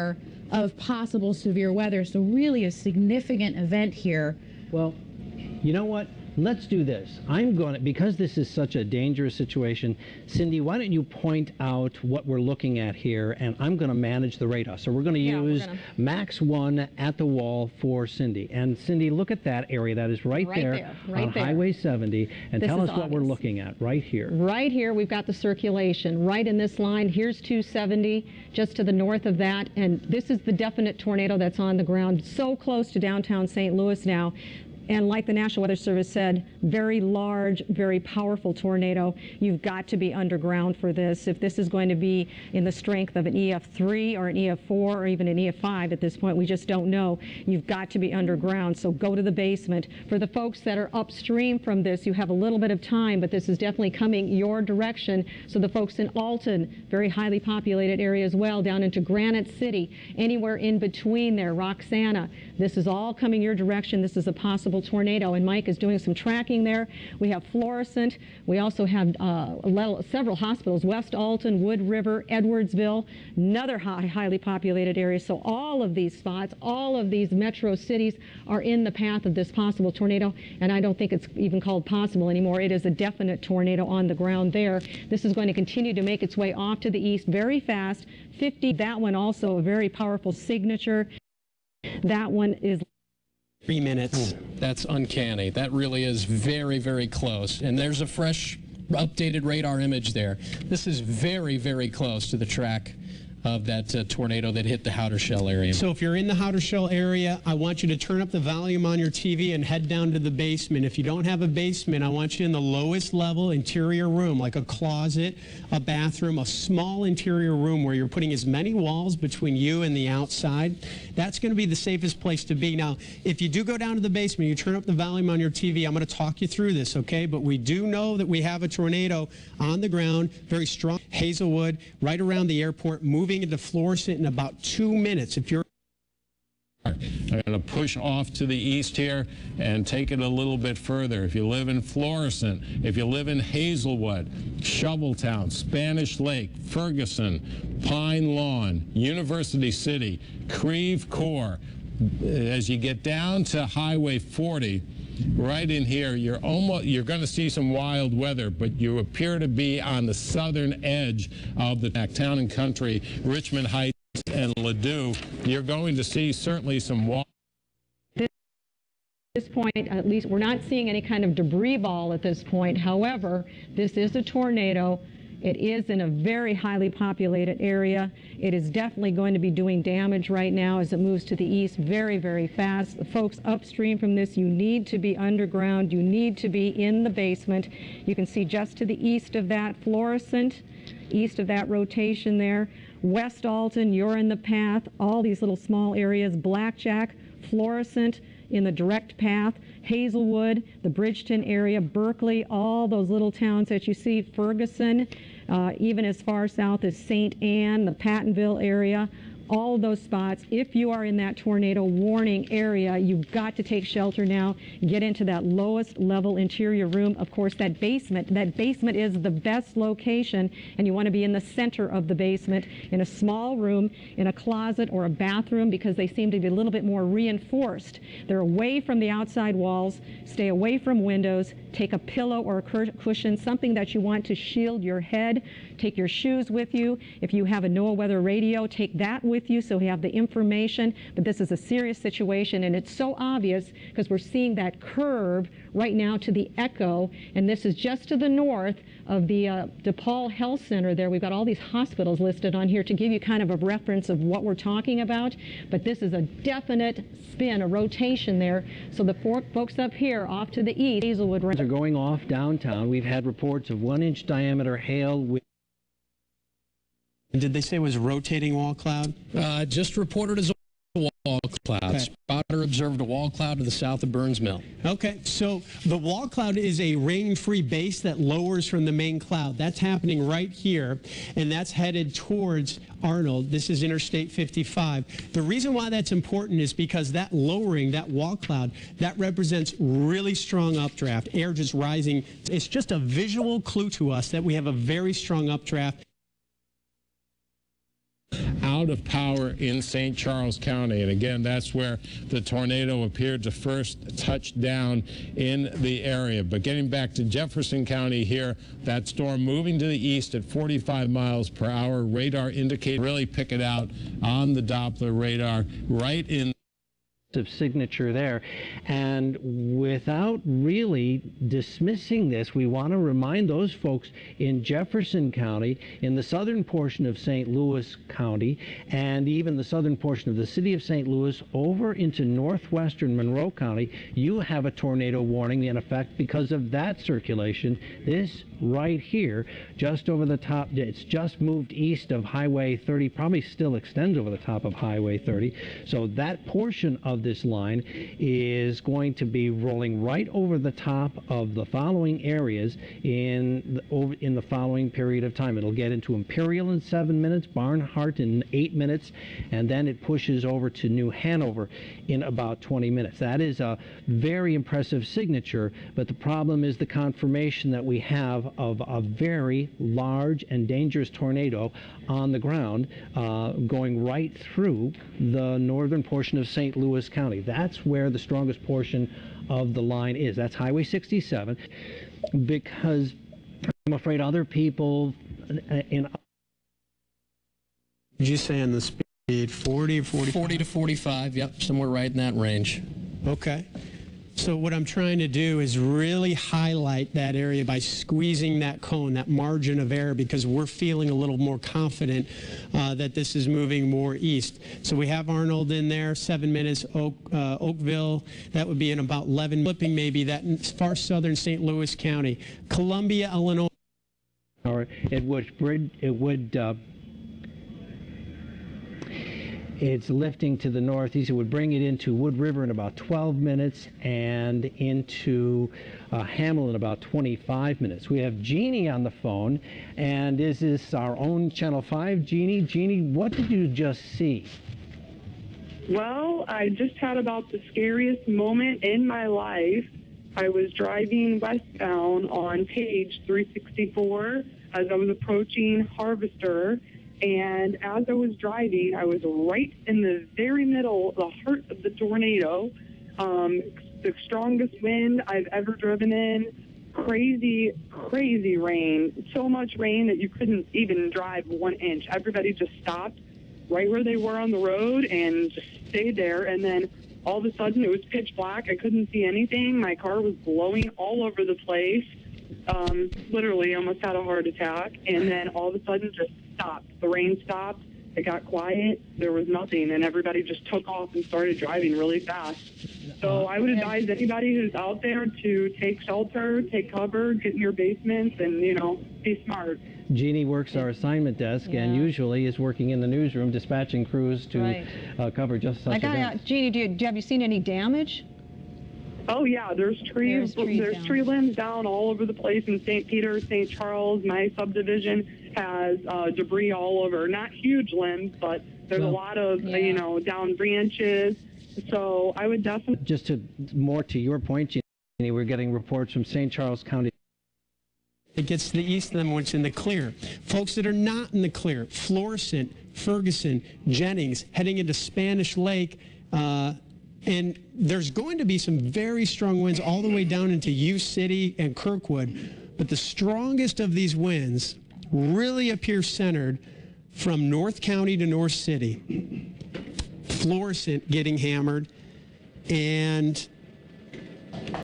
aware of possible severe weather. So really a significant event here. Well, you know what? Let's do this. I'm going to, because this is such a dangerous situation, Cindy, why don't you point out what we're looking at here, and I'm going to manage the radar. So we're going to use max 1 at the wall for Cindy. And Cindy, look at that area. That is right there on Highway 70. And tell us what we're looking at right here. Right here, we've got the circulation. Right in this line, here's 270, just to the north of that. And this is the definite tornado that's on the ground, so close to downtown St. Louis now. And like the National Weather Service said, very large, very powerful tornado. You've got to be underground for this. If this is going to be in the strength of an EF3 or an EF4 or even an EF5 at this point, we just don't know. You've got to be underground, so go to the basement. For the folks that are upstream from this, you have a little bit of time, but this is definitely coming your direction. So the folks in Alton, very highly populated area as well, down into Granite City, anywhere in between there, Roxana, this is all coming your direction. This is a possible tornado, and Mike is doing some tracking there. We have Florissant. We also have several hospitals, West Alton, Wood River, Edwardsville, another highly populated area. So all of these spots, all of these metro cities are in the path of this possible tornado, and I don't think it's even called possible anymore. It is a definite tornado on the ground there. This is going to continue to make its way off to the east very fast. 50, that one also a very powerful signature. That one is 3 minutes. That's uncanny. That really is very, very close. And there's a fresh, updated radar image there. This is very, very close to the track of that tornado that hit the Outer Shell area. So if you're in the Outer Shell area, I want you to turn up the volume on your TV and head down to the basement. If you don't have a basement, I want you in the lowest level interior room, like a closet, a bathroom, a small interior room where you're putting as many walls between you and the outside. That's going to be the safest place to be. Now, if you do go down to the basement, you turn up the volume on your TV, I'm going to talk you through this, okay? But we do know that we have a tornado on the ground, very strong, Hazelwood, right around the airport, moving into Florissant in about 2 minutes. If you're I'm going to push off to the east here and take it a little bit further. If you live in Florissant, if you live in Hazelwood, Shoveltown, Spanish Lake, Ferguson, Pine Lawn, University City, Creve Coeur, as you get down to Highway 40, right in here, you're going to see some wild weather, but you appear to be on the southern edge of the town and country, Richmond Heights and Ladue. You're going to see certainly some wild. At this point, at least, we're not seeing any kind of debris ball at this point. However, this is a tornado. It is in a very highly populated area. It is definitely going to be doing damage right now as it moves to the east very, very fast. The folks upstream from this, you need to be underground. You need to be in the basement. You can see just to the east of that, Florissant, east of that rotation there. West Alton, you're in the path. All these little small areas, Blackjack, Florissant, in the direct path, Hazelwood, the Bridgeton area, Berkeley, all those little towns that you see, Ferguson, even as far south as St. Anne, the Pattonville area, all of those spots. If you are in that tornado warning area, you've got to take shelter now, get into that lowest level interior room. Of course, that basement is the best location, and you want to be in the center of the basement, in a small room, in a closet or a bathroom, because they seem to be a little bit more reinforced. They're away from the outside walls. Stay away from windows. Take a pillow or a cushion, something that you want to shield your head. Take your shoes with you. If you have a NOAA weather radio, take that with you so we have the information. But this is a serious situation, and it's so obvious because we're seeing that curve right now to the echo, and this is just to the north of the DePaul Health Center there. We've got all these hospitals listed on here to give you kind of a reference of what we're talking about, but this is a definite spin, a rotation there. So the folks up here off to the east, Hazelwood are going off downtown. We've had reports of 1-inch diameter hail with. Did they say it was rotating wall cloud? Just reported as a wall cloud. Okay. Spotter observed a wall cloud to the south of Burns Mill. Okay, so the wall cloud is a rain-free base that lowers from the main cloud. That's happening right here, and that's headed towards Arnold. This is Interstate 55. The reason why that's important is because that lowering, that wall cloud, that represents really strong updraft, air just rising. It's just a visual clue to us that we have a very strong updraft. Out out of power in St. Charles County. And again, that's where the tornado appeared to first touch down in the area. But getting back to Jefferson County here, that storm moving to the east at 45 miles per hour. Radar indicator, really pick it out on the Doppler radar right in of signature there. And without really dismissing this, we want to remind those folks in Jefferson County, in the southern portion of St. Louis County, and even the southern portion of the city of St. Louis over into northwestern Monroe County, you have a tornado warning in effect because of that circulation. This right here, just over the top, it's just moved east of Highway 30, probably still extends over the top of Highway 30. So that portion of this line is going to be rolling right over the top of the following areas in the following period of time. It'll get into Imperial in 7 minutes, Barnhart in 8 minutes, and then it pushes over to New Hanover in about 20 minutes. That is a very impressive signature, but the problem is the confirmation that we have of a very large and dangerous tornado on the ground going right through the northern portion of St. Louis County. That's where the strongest portion of the line is. That's Highway 67, because I'm afraid other people in... Did you say on the speed 40 or 45? 40 to 45, yep, somewhere right in that range. Okay. So what I'm trying to do is really highlight that area by squeezing that cone, that margin of error, because we're feeling a little more confident that this is moving more east. So we have Arnold in there, 7 minutes, Oakville, that would be in about 11, flipping maybe that in far southern St. Louis County. Columbia, Illinois. Or it's lifting to the northeast. It would bring it into Wood River in about 12 minutes and into Hamel in about 25 minutes. We have Jeannie on the phone, and is this our own Channel 5? Jeannie, what did you just see? Well, I just had about the scariest moment in my life. I was driving westbound on page 364 as I was approaching Harvester. And as I was driving, I was right in the very middle, the heart of the tornado. The strongest wind I've ever driven in. Crazy, crazy rain. So much rain that you couldn't even drive 1 inch. Everybody just stopped right where they were on the road and just stayed there. And then all of a sudden it was pitch black. I couldn't see anything. My car was blowing all over the place. Literally almost had a heart attack. And then all of a sudden just stopped. The rain stopped. It got quiet. There was nothing, and everybody just took off and started driving really fast. So I would advise anybody who's out there to take shelter, take cover, get in your basements, and, be smart. Jeannie works our assignment desk and usually is working in the newsroom dispatching crews to cover just such events. Jeannie, have you seen any damage? Oh, yeah, there's trees. There's tree limbs down all over the place in St. Peter, St. Charles. My subdivision has debris all over. Not huge limbs, but there's a lot of, down branches. So I would definitely... Just more to your point, Jeannie, we're getting reports from St. Charles County. It gets to the east of them when it's in the clear. Folks that are not in the clear, Florissant, Ferguson, Jennings, heading into Spanish Lake, and there's going to be some very strong winds all the way down into U City and Kirkwood. But the strongest of these winds really appear centered from North County to North City. Florissant getting hammered, and